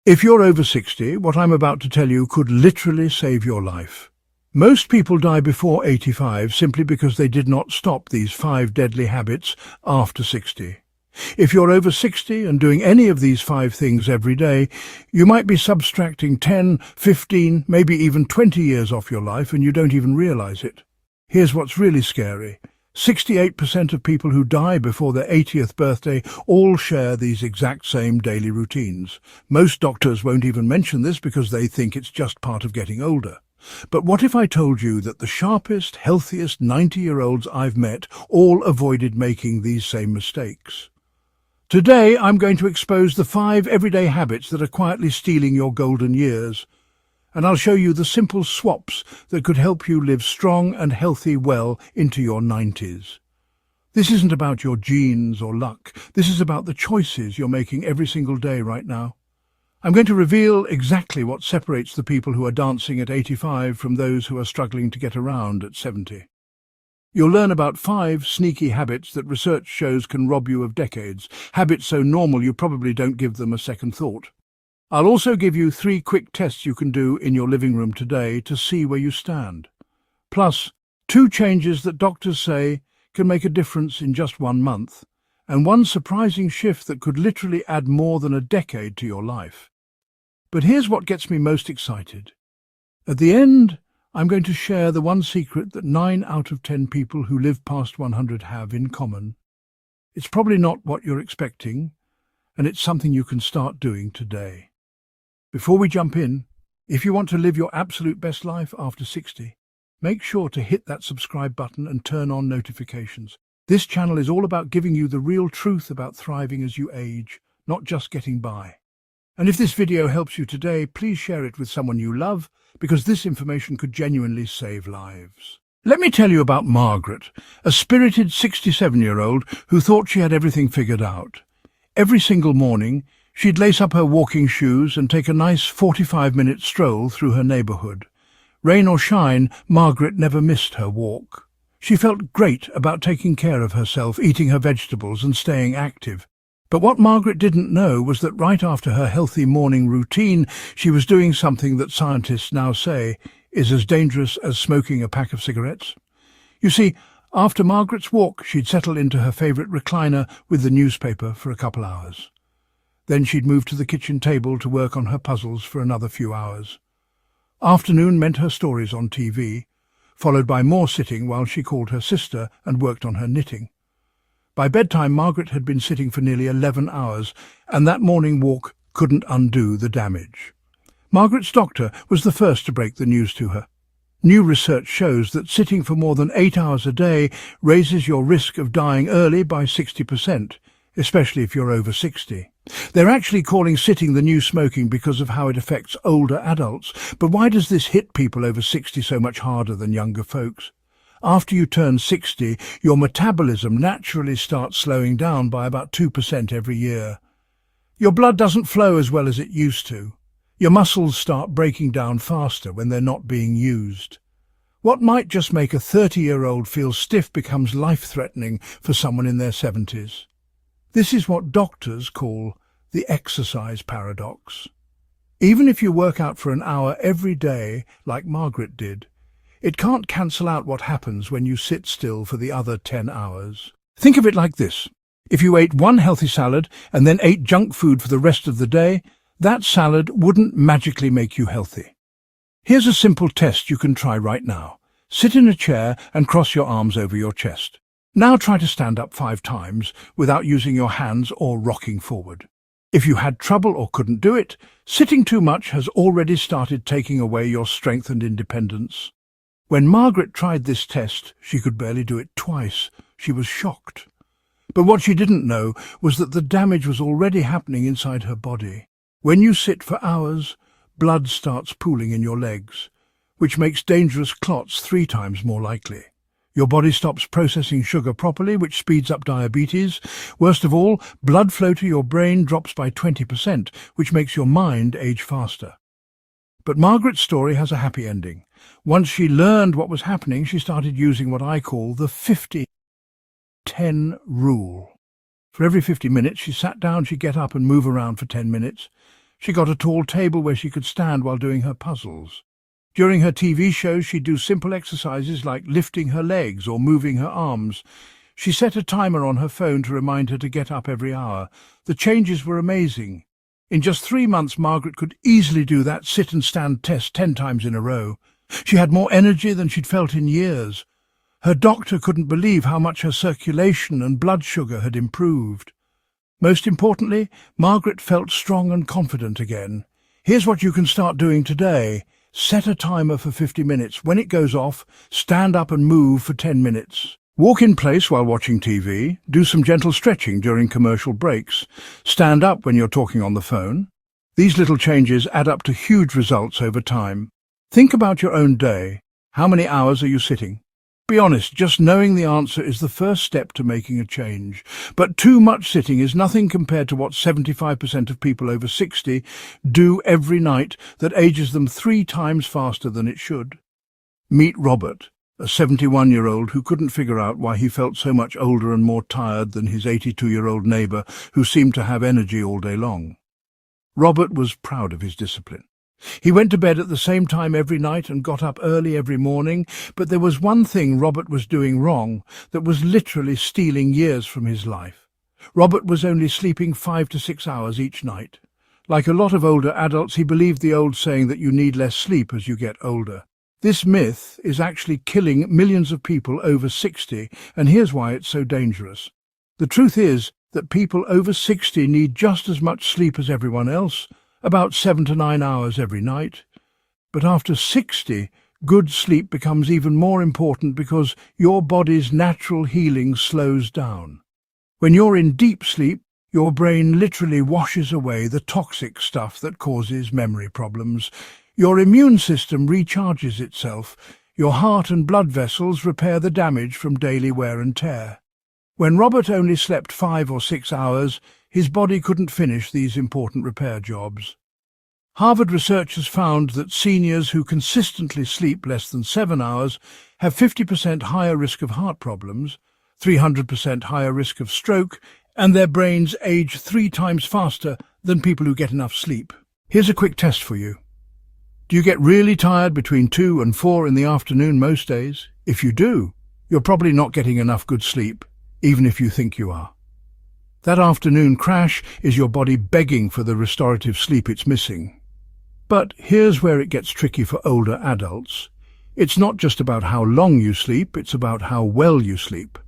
If you're over 60, what I'm about to tell you could literally save your life. Most people die before 85 simply because they did not stop these 5 deadly habits after 60. If you're over 60 and doing any of these 5 things every day, you might be subtracting 10, 15, maybe even 20 years off your life and you don't even realize it. Here's what's really scary. 68% of people who die before their 80th birthday all share these exact same daily routines. Most doctors won't even mention this because they think it's just part of getting older. But what if I told you that the sharpest, healthiest 90-year-olds I've met all avoided making these same mistakes? Today, I'm going to expose the 5 everyday habits that are quietly stealing your golden years. And I'll show you the simple swaps that could help you live strong and healthy well into your 90s. This isn't about your genes or luck. This is about the choices you're making every single day right now. I'm going to reveal exactly what separates the people who are dancing at 85 from those who are struggling to get around at 70. You'll learn about 5 sneaky habits that research shows can rob you of decades, habits so normal you probably don't give them a second thought. I'll also give you 3 quick tests you can do in your living room today to see where you stand. Plus, 2 changes that doctors say can make a difference in just 1 month, and 1 surprising shift that could literally add more than a decade to your life. But here's what gets me most excited. At the end, I'm going to share the 1 secret that 9 out of 10 people who live past 100 have in common. It's probably not what you're expecting, and it's something you can start doing today. Before we jump in, if you want to live your absolute best life after 60, make sure to hit that subscribe button and turn on notifications. This channel is all about giving you the real truth about thriving as you age, not just getting by. And if this video helps you today, please share it with someone you love, because this information could genuinely save lives. Let me tell you about Margaret, a spirited 67-year-old who thought she had everything figured out. Every single morning, she'd lace up her walking shoes and take a nice 45-minute stroll through her neighborhood. Rain or shine, Margaret never missed her walk. She felt great about taking care of herself, eating her vegetables and staying active. But what Margaret didn't know was that right after her healthy morning routine, she was doing something that scientists now say is as dangerous as smoking a pack of cigarettes. You see, after Margaret's walk, she'd settle into her favourite recliner with the newspaper for a couple hours. Then she'd move to the kitchen table to work on her puzzles for another few hours. Afternoon meant her stories on TV, followed by more sitting while she called her sister and worked on her knitting. By bedtime, Margaret had been sitting for nearly 11 hours, and that morning walk couldn't undo the damage. Margaret's doctor was the first to break the news to her. New research shows that sitting for more than 8 hours a day raises your risk of dying early by 60%, especially if you're over 60. They're actually calling sitting the new smoking because of how it affects older adults. But why does this hit people over 60 so much harder than younger folks? After you turn 60, your metabolism naturally starts slowing down by about 2% every year. Your blood doesn't flow as well as it used to. Your muscles start breaking down faster when they're not being used. What might just make a 30-year-old feel stiff becomes life-threatening for someone in their 70s. This is what doctors call the exercise paradox. Even if you work out for an hour every day, like Margaret did, it can't cancel out what happens when you sit still for the other 10 hours. Think of it like this. If you ate 1 healthy salad and then ate junk food for the rest of the day, that salad wouldn't magically make you healthy. Here's a simple test you can try right now. Sit in a chair and cross your arms over your chest. Now try to stand up 5 times without using your hands or rocking forward. If you had trouble or couldn't do it, sitting too much has already started taking away your strength and independence. When Margaret tried this test, she could barely do it twice. She was shocked. But what she didn't know was that the damage was already happening inside her body. When you sit for hours, blood starts pooling in your legs, which makes dangerous clots 3 times more likely. Your body stops processing sugar properly, which speeds up diabetes. Worst of all, blood flow to your brain drops by 20%, which makes your mind age faster. But Margaret's story has a happy ending. Once she learned what was happening, she started using what I call the 50-10 rule. For every 50 minutes she sat down, she'd get up and move around for 10 minutes. She got a tall table where she could stand while doing her puzzles. During her TV shows, she'd do simple exercises like lifting her legs or moving her arms. She set a timer on her phone to remind her to get up every hour. The changes were amazing. In just 3 months, Margaret could easily do that sit and stand test 10 times in a row. She had more energy than she'd felt in years. Her doctor couldn't believe how much her circulation and blood sugar had improved. Most importantly, Margaret felt strong and confident again. Here's what you can start doing today. Set a timer for 50 minutes. When it goes off, stand up and move for 10 minutes. Walk in place while watching TV. Do some gentle stretching during commercial breaks. Stand up when you're talking on the phone. These little changes add up to huge results over time. Think about your own day. How many hours are you sitting? Be honest, just knowing the answer is the first step to making a change. But too much sitting is nothing compared to what 75% of people over 60 do every night that ages them 3 times faster than it should. Meet Robert, a 71-year-old who couldn't figure out why he felt so much older and more tired than his 82-year-old neighbour who seemed to have energy all day long. Robert was proud of his discipline. He went to bed at the same time every night and got up early every morning, but there was one thing Robert was doing wrong that was literally stealing years from his life. Robert was only sleeping 5 to 6 hours each night. Like a lot of older adults, he believed the old saying that you need less sleep as you get older. This myth is actually killing millions of people over 60, and here's why it's so dangerous. The truth is that people over 60 need just as much sleep as everyone else, about 7 to 9 hours every night. But after 60, good sleep becomes even more important because your body's natural healing slows down. When you're in deep sleep, your brain literally washes away the toxic stuff that causes memory problems. Your immune system recharges itself. Your heart and blood vessels repair the damage from daily wear and tear. When Robert only slept 5 or 6 hours, his body couldn't finish these important repair jobs. Harvard researchers found that seniors who consistently sleep less than 7 hours have 50% higher risk of heart problems, 300% higher risk of stroke, and their brains age 3 times faster than people who get enough sleep. Here's a quick test for you. Do you get really tired between 2 and 4 in the afternoon most days? If you do, you're probably not getting enough good sleep, even if you think you are. That afternoon crash is your body begging for the restorative sleep it's missing. But here's where it gets tricky for older adults. It's not just about how long you sleep, it's about how well you sleep.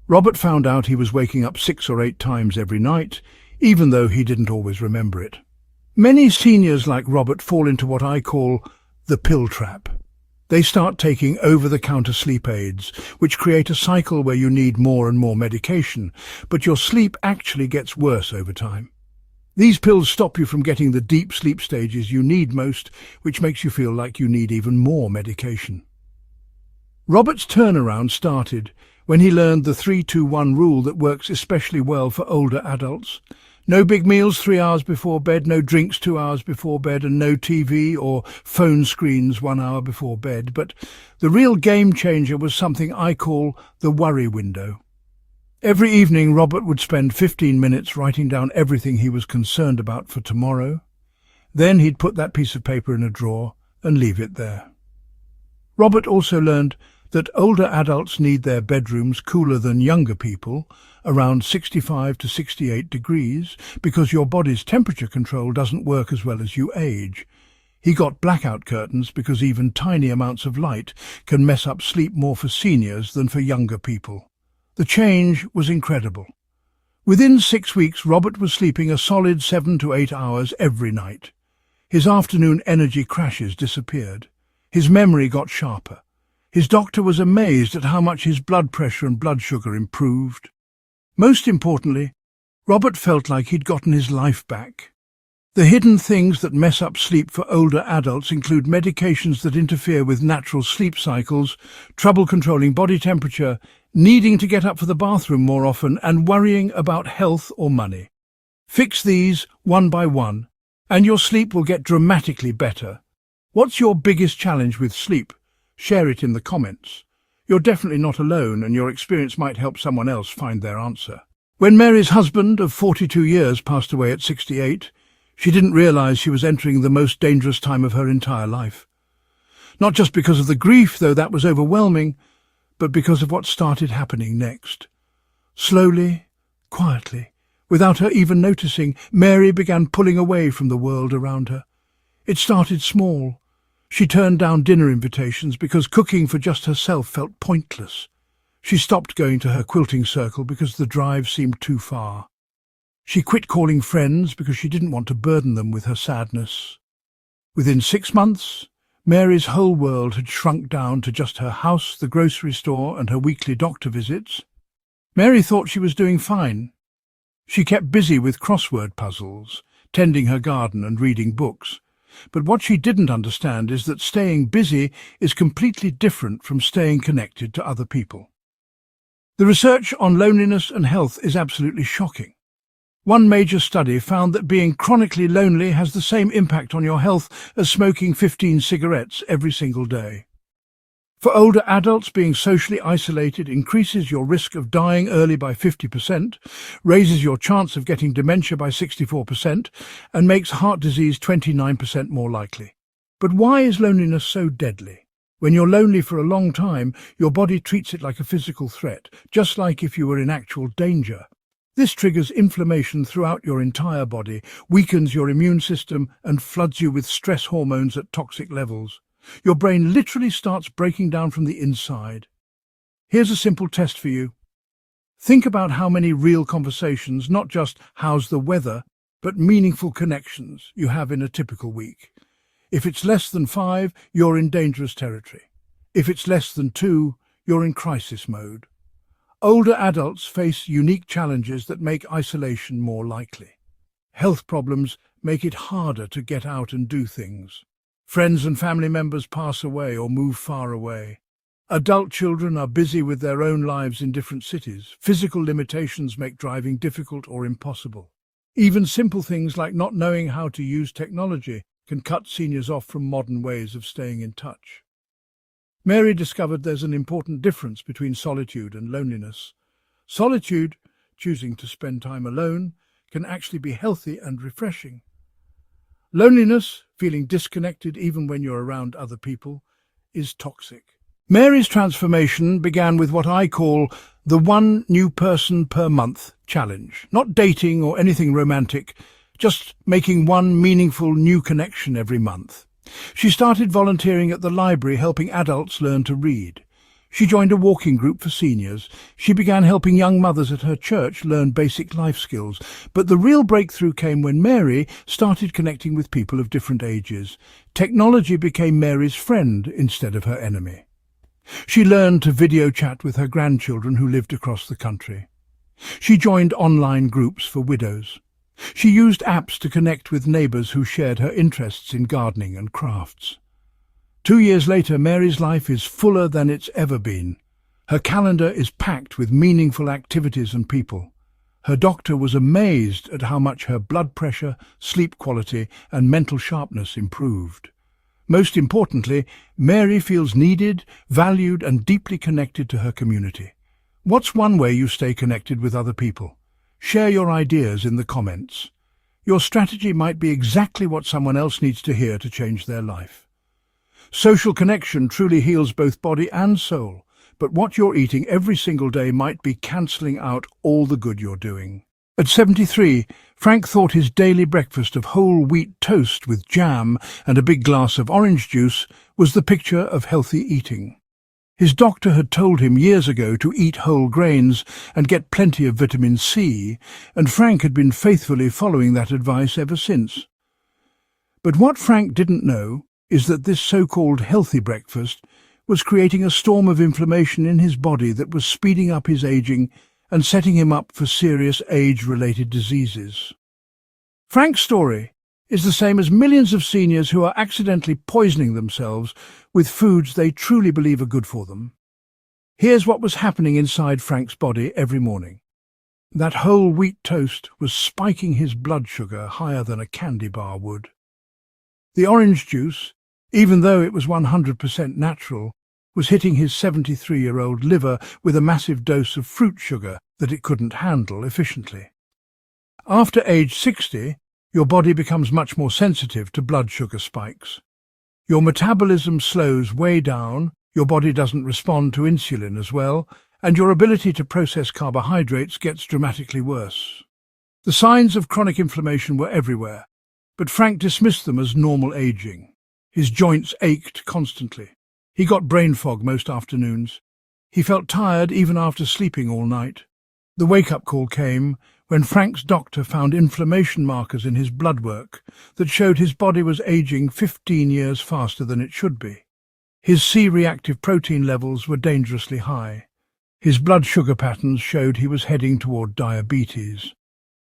Robert found out he was waking up 6 or 8 times every night, even though he didn't always remember it. Many seniors like Robert fall into what I call the pill trap. They start taking over-the-counter sleep aids, which create a cycle where you need more and more medication, but your sleep actually gets worse over time. These pills stop you from getting the deep sleep stages you need most, which makes you feel like you need even more medication. Robert's turnaround started when he learned the 3-2-1 rule that works especially well for older adults. No big meals 3 hours before bed, no drinks 2 hours before bed, and no TV or phone screens 1 hour before bed. But the real game changer was something I call the worry window. Every evening, Robert would spend 15 minutes writing down everything he was concerned about for tomorrow. Then he'd put that piece of paper in a drawer and leave it there. Robert also learned that older adults need their bedrooms cooler than younger people, around 65 to 68 degrees, because your body's temperature control doesn't work as well as you age. He got blackout curtains because even tiny amounts of light can mess up sleep more for seniors than for younger people. The change was incredible. Within 6 weeks, Robert was sleeping a solid 7 to 8 hours every night. His afternoon energy crashes disappeared. His memory got sharper. His doctor was amazed at how much his blood pressure and blood sugar improved. Most importantly, Robert felt like he'd gotten his life back. The hidden things that mess up sleep for older adults include medications that interfere with natural sleep cycles, trouble controlling body temperature, needing to get up for the bathroom more often, and worrying about health or money. Fix these one by one, and your sleep will get dramatically better. What's your biggest challenge with sleep? Share it in the comments. You're definitely not alone, and your experience might help someone else find their answer. When Mary's husband of 42 years passed away at 68, She didn't realize she was entering the most dangerous time of her entire life. Not just because of the grief, though that was overwhelming, but because of what started happening next. Slowly, quietly, without her even noticing, Mary began pulling away from the world around her. It started small. She turned down dinner invitations because cooking for just herself felt pointless. She stopped going to her quilting circle because the drive seemed too far. She quit calling friends because she didn't want to burden them with her sadness. Within 6 months, Mary's whole world had shrunk down to just her house, the grocery store, and her weekly doctor visits. Mary thought she was doing fine. She kept busy with crossword puzzles, tending her garden and reading books. But what she didn't understand is that staying busy is completely different from staying connected to other people. The research on loneliness and health is absolutely shocking. One major study found that being chronically lonely has the same impact on your health as smoking 15 cigarettes every single day. For older adults, being socially isolated increases your risk of dying early by 50%, raises your chance of getting dementia by 64%, and makes heart disease 29% more likely. But why is loneliness so deadly? When you're lonely for a long time, your body treats it like a physical threat, just like if you were in actual danger. This triggers inflammation throughout your entire body, weakens your immune system, and floods you with stress hormones at toxic levels. Your brain literally starts breaking down from the inside. Here's a simple test for you. Think about how many real conversations, not just "how's the weather," but meaningful connections you have in a typical week. If it's less than 5, you're in dangerous territory. If it's less than 2, you're in crisis mode. Older adults face unique challenges that make isolation more likely. Health problems make it harder to get out and do things. Friends and family members pass away or move far away. Adult children are busy with their own lives in different cities. Physical limitations make driving difficult or impossible. Even simple things like not knowing how to use technology can cut seniors off from modern ways of staying in touch. Mary discovered there's an important difference between solitude and loneliness. Solitude, choosing to spend time alone, can actually be healthy and refreshing. Loneliness, feeling disconnected even when you're around other people, is toxic. Mary's transformation began with what I call the 1 new person per month challenge. Not dating or anything romantic, just making 1 meaningful new connection every month. She started volunteering at the library, helping adults learn to read. She joined a walking group for seniors. She began helping young mothers at her church learn basic life skills. But the real breakthrough came when Mary started connecting with people of different ages. Technology became Mary's friend instead of her enemy. She learned to video chat with her grandchildren who lived across the country. She joined online groups for widows. She used apps to connect with neighbours who shared her interests in gardening and crafts. 2 years later, Mary's life is fuller than it's ever been. Her calendar is packed with meaningful activities and people. Her doctor was amazed at how much her blood pressure, sleep quality, and mental sharpness improved. Most importantly, Mary feels needed, valued, and deeply connected to her community. What's one way you stay connected with other people? Share your ideas in the comments. Your strategy might be exactly what someone else needs to hear to change their life. Social connection truly heals both body and soul, but what you're eating every single day might be cancelling out all the good you're doing. At 73, Frank thought his daily breakfast of whole wheat toast with jam and a big glass of orange juice was the picture of healthy eating. His doctor had told him years ago to eat whole grains and get plenty of vitamin C, and Frank had been faithfully following that advice ever since. But what Frank didn't know is that this so-called healthy breakfast was creating a storm of inflammation in his body that was speeding up his aging and setting him up for serious age-related diseases. Frank's story is the same as millions of seniors who are accidentally poisoning themselves with foods they truly believe are good for them. Here's what was happening inside Frank's body every morning. That whole wheat toast was spiking his blood sugar higher than a candy bar would. The orange juice, even though it was 100% natural, was hitting his 73-year-old liver with a massive dose of fruit sugar that it couldn't handle efficiently. After age 60, Your body becomes much more sensitive to blood sugar spikes. Your metabolism slows way down, your body doesn't respond to insulin as well, and your ability to process carbohydrates gets dramatically worse. The signs of chronic inflammation were everywhere, but Frank dismissed them as normal aging. His joints ached constantly. He got brain fog most afternoons. He felt tired even after sleeping all night. The wake-up call came when Frank's doctor found inflammation markers in his blood work that showed his body was aging 15 years faster than it should be. His C-reactive protein levels were dangerously high. His blood sugar patterns showed he was heading toward diabetes.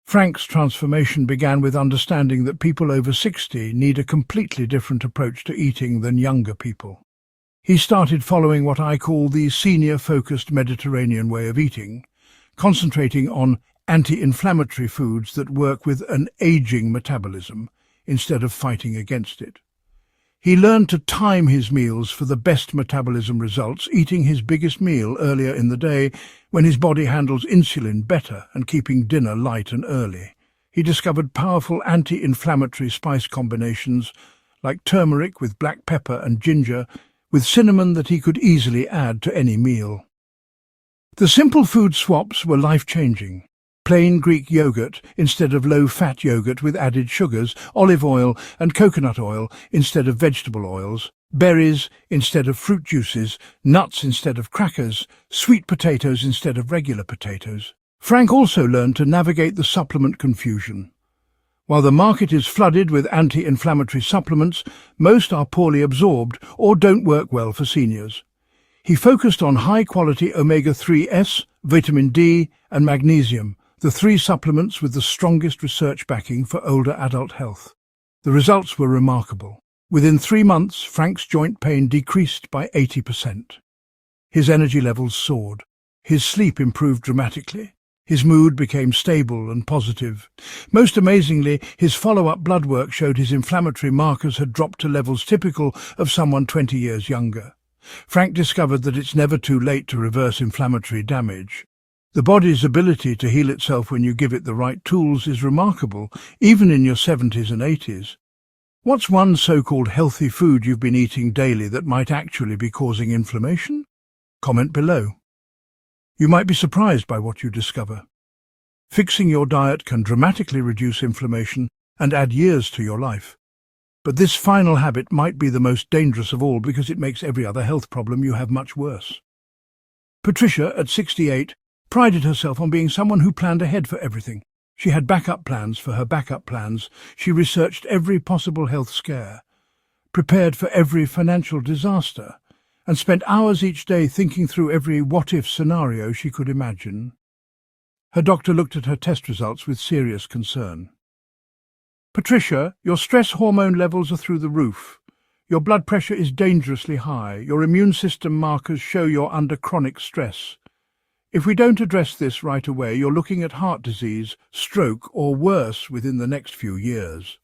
Frank's transformation began with understanding that people over 60 need a completely different approach to eating than younger people. He started following what I call the senior-focused Mediterranean way of eating, concentrating on anti-inflammatory foods that work with an aging metabolism instead of fighting against it. He learned to time his meals for the best metabolism results, eating his biggest meal earlier in the day when his body handles insulin better and keeping dinner light and early. He discovered powerful anti-inflammatory spice combinations like turmeric with black pepper and ginger, with cinnamon that he could easily add to any meal. The simple food swaps were life-changing. Plain Greek yogurt instead of low-fat yogurt with added sugars, olive oil and coconut oil instead of vegetable oils, berries instead of fruit juices, nuts instead of crackers, sweet potatoes instead of regular potatoes. Frank also learned to navigate the supplement confusion. While the market is flooded with anti-inflammatory supplements, most are poorly absorbed or don't work well for seniors. He focused on high-quality omega-3s, vitamin D and magnesium, the three supplements with the strongest research backing for older adult health. The results were remarkable. Within 3 months, Frank's joint pain decreased by 80%. His energy levels soared. His sleep improved dramatically. His mood became stable and positive. Most amazingly, his follow-up blood work showed his inflammatory markers had dropped to levels typical of someone 20 years younger. Frank discovered that it's never too late to reverse inflammatory damage. The body's ability to heal itself when you give it the right tools is remarkable, even in your 70s and 80s. What's one so-called healthy food you've been eating daily that might actually be causing inflammation? Comment below. You might be surprised by what you discover. Fixing your diet can dramatically reduce inflammation and add years to your life. But this final habit might be the most dangerous of all because it makes every other health problem you have much worse. Patricia, at 68, prided herself on being someone who planned ahead for everything. She had backup plans for her backup plans. She researched every possible health scare, prepared for every financial disaster, and spent hours each day thinking through every what-if scenario she could imagine. Her doctor looked at her test results with serious concern. Patricia, your stress hormone levels are through the roof. Your blood pressure is dangerously high. Your immune system markers show you're under chronic stress. If we don't address this right away, you're looking at heart disease, stroke, or worse within the next few years.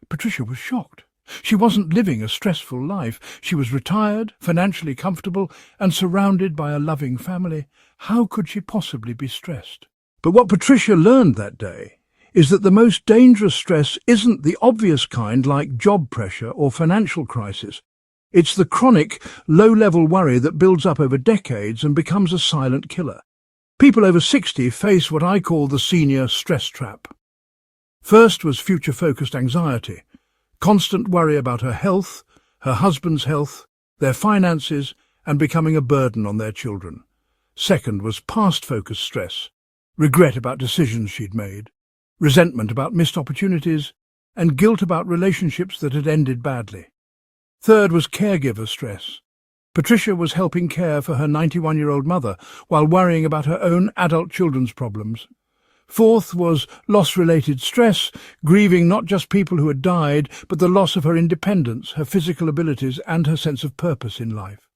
Patricia was shocked. She wasn't living a stressful life. She was retired, financially comfortable, and surrounded by a loving family. How could she possibly be stressed? But what Patricia learned that day is that the most dangerous stress isn't the obvious kind like job pressure or financial crisis. It's the chronic, low-level worry that builds up over decades and becomes a silent killer. People over 60 face what I call the senior stress trap. First was future-focused anxiety, constant worry about her health, her husband's health, their finances, and becoming a burden on their children. Second was past-focused stress, regret about decisions she'd made, resentment about missed opportunities, and guilt about relationships that had ended badly. Third was caregiver stress. Patricia was helping care for her 91-year-old mother while worrying about her own adult children's problems. Fourth was loss-related stress, grieving not just people who had died, but the loss of her independence, her physical abilities, and her sense of purpose in life.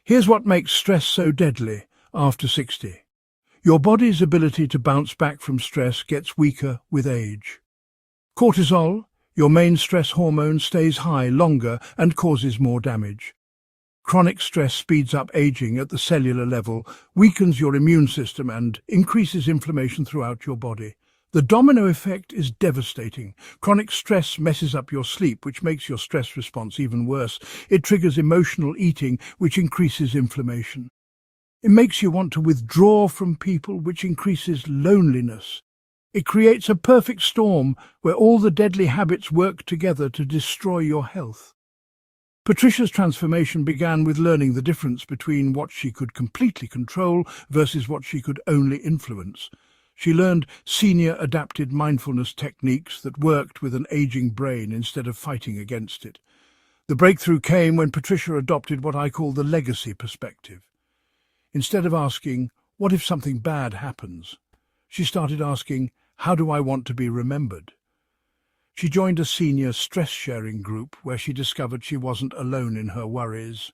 Here's what makes stress so deadly after 60. Your body's ability to bounce back from stress gets weaker with age. Cortisol, your main stress hormone, stays high longer and causes more damage. Chronic stress speeds up aging at the cellular level, weakens your immune system and increases inflammation throughout your body. The domino effect is devastating. Chronic stress messes up your sleep, which makes your stress response even worse. It triggers emotional eating, which increases inflammation. It makes you want to withdraw from people, which increases loneliness. It creates a perfect storm where all the deadly habits work together to destroy your health. Patricia's transformation began with learning the difference between what she could completely control versus what she could only influence. She learned senior adapted mindfulness techniques that worked with an aging brain instead of fighting against it. The breakthrough came when Patricia adopted what I call the legacy perspective. Instead of asking, "What if something bad happens?" she started asking, "How do I want to be remembered?" She joined a senior stress-sharing group where she discovered she wasn't alone in her worries.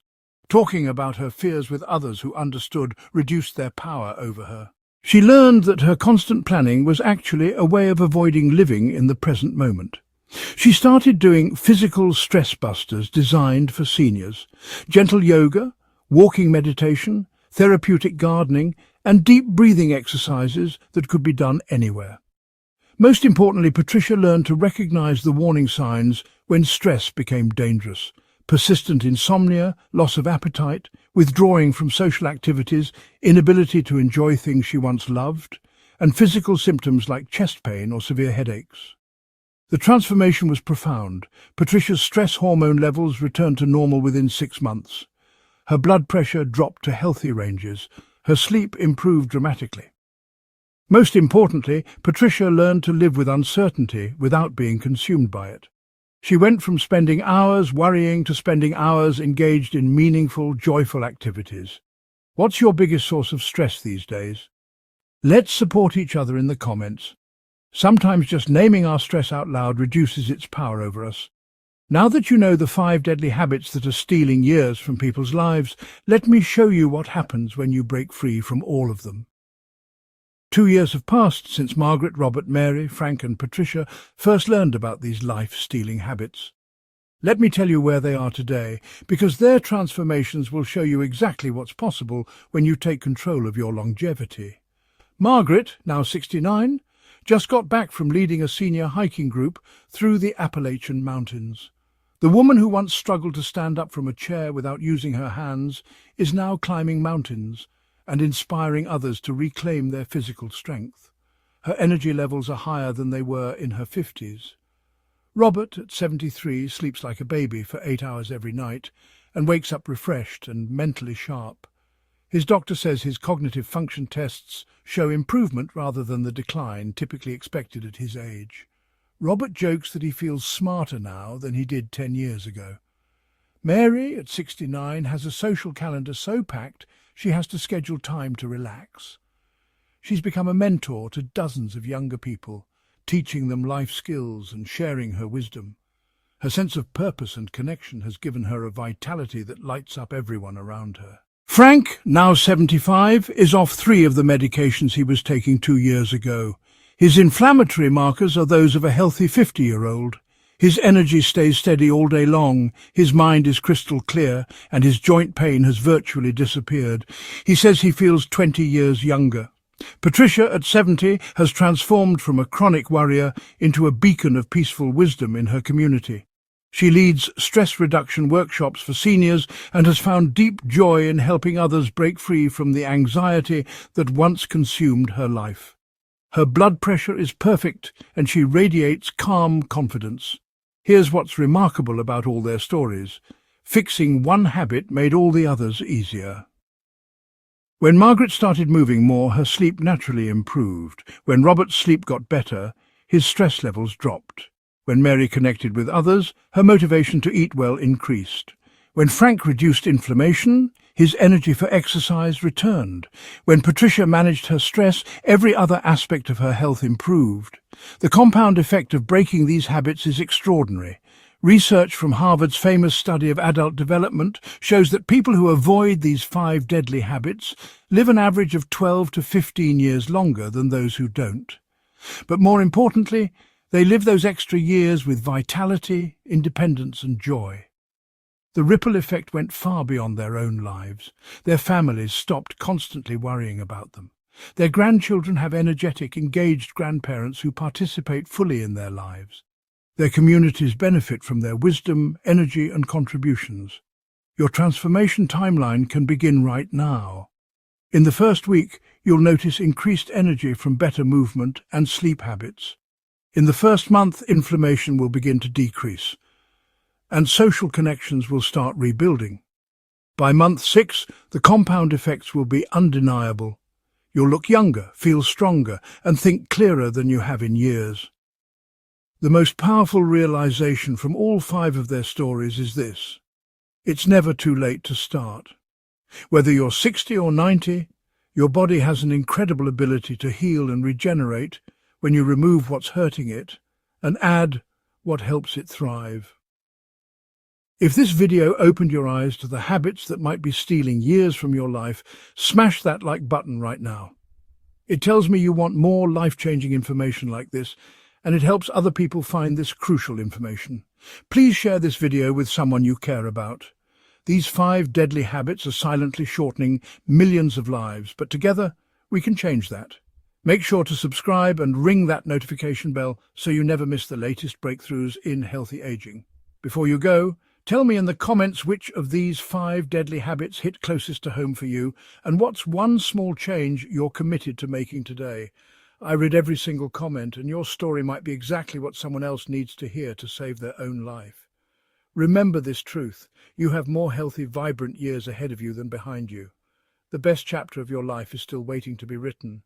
Talking about her fears with others who understood reduced their power over her. She learned that her constant planning was actually a way of avoiding living in the present moment. She started doing physical stress busters designed for seniors, gentle yoga, walking meditation, therapeutic gardening, and deep breathing exercises that could be done anywhere. Most importantly, Patricia learned to recognize the warning signs when stress became dangerous. Persistent insomnia, loss of appetite, withdrawing from social activities, inability to enjoy things she once loved, and physical symptoms like chest pain or severe headaches. The transformation was profound. Patricia's stress hormone levels returned to normal within 6 months. Her blood pressure dropped to healthy ranges. Her sleep improved dramatically. Most importantly, Patricia learned to live with uncertainty without being consumed by it. She went from spending hours worrying to spending hours engaged in meaningful, joyful activities. What's your biggest source of stress these days? Let's support each other in the comments. Sometimes just naming our stress out loud reduces its power over us. Now that you know the 5 deadly habits that are stealing years from people's lives, let me show you what happens when you break free from all of them. 2 years have passed since Margaret, Robert, Mary, Frank and Patricia first learned about these life-stealing habits. Let me tell you where they are today, because their transformations will show you exactly what's possible when you take control of your longevity. Margaret, now 69, just got back from leading a senior hiking group through the Appalachian Mountains. The woman who once struggled to stand up from a chair without using her hands is now climbing mountains and inspiring others to reclaim their physical strength. Her energy levels are higher than they were in her 50s. Robert, at 73, sleeps like a baby for 8 hours every night and wakes up refreshed and mentally sharp. His doctor says his cognitive function tests show improvement rather than the decline typically expected at his age. Robert jokes that he feels smarter now than he did 10 years ago. Mary, at 69, has a social calendar so packed she has to schedule time to relax. She's become a mentor to dozens of younger people, teaching them life skills and sharing her wisdom. Her sense of purpose and connection has given her a vitality that lights up everyone around her. Frank, now 75, is off 3 of the medications he was taking 2 years ago. His inflammatory markers are those of a healthy 50-year-old. His energy stays steady all day long, his mind is crystal clear, and his joint pain has virtually disappeared. He says he feels 20 years younger. Patricia, at 70, has transformed from a chronic worrier into a beacon of peaceful wisdom in her community. She leads stress reduction workshops for seniors and has found deep joy in helping others break free from the anxiety that once consumed her life. Her blood pressure is perfect and she radiates calm confidence. Here's what's remarkable about all their stories. Fixing one habit made all the others easier. When Margaret started moving more, her sleep naturally improved. When Robert's sleep got better, his stress levels dropped. When Mary connected with others, her motivation to eat well increased. When Frank reduced inflammation, his energy for exercise returned. When Patricia managed her stress, every other aspect of her health improved. The compound effect of breaking these habits is extraordinary. Research from Harvard's famous study of adult development shows that people who avoid these 5 deadly habits live an average of 12 to 15 years longer than those who don't. But more importantly, they live those extra years with vitality, independence and joy. The ripple effect went far beyond their own lives. Their families stopped constantly worrying about them. Their grandchildren have energetic, engaged grandparents who participate fully in their lives. Their communities benefit from their wisdom, energy, and contributions. Your transformation timeline can begin right now. In the first week, you'll notice increased energy from better movement and sleep habits. In the first month, inflammation will begin to decrease, and social connections will start rebuilding. By month 6, the compound effects will be undeniable. You'll look younger, feel stronger, and think clearer than you have in years. The most powerful realization from all 5 of their stories is this: it's never too late to start. Whether you're 60 or 90, your body has an incredible ability to heal and regenerate when you remove what's hurting it and add what helps it thrive. If this video opened your eyes to the habits that might be stealing years from your life, smash that like button right now. It tells me you want more life-changing information like this, and it helps other people find this crucial information. Please share this video with someone you care about. These 5 deadly habits are silently shortening millions of lives, but together we can change that. Make sure to subscribe and ring that notification bell so you never miss the latest breakthroughs in healthy aging. Before you go, tell me in the comments which of these 5 deadly habits hit closest to home for you, and what's one small change you're committed to making today. I read every single comment, and your story might be exactly what someone else needs to hear to save their own life. Remember this truth: you have more healthy, vibrant years ahead of you than behind you. The best chapter of your life is still waiting to be written,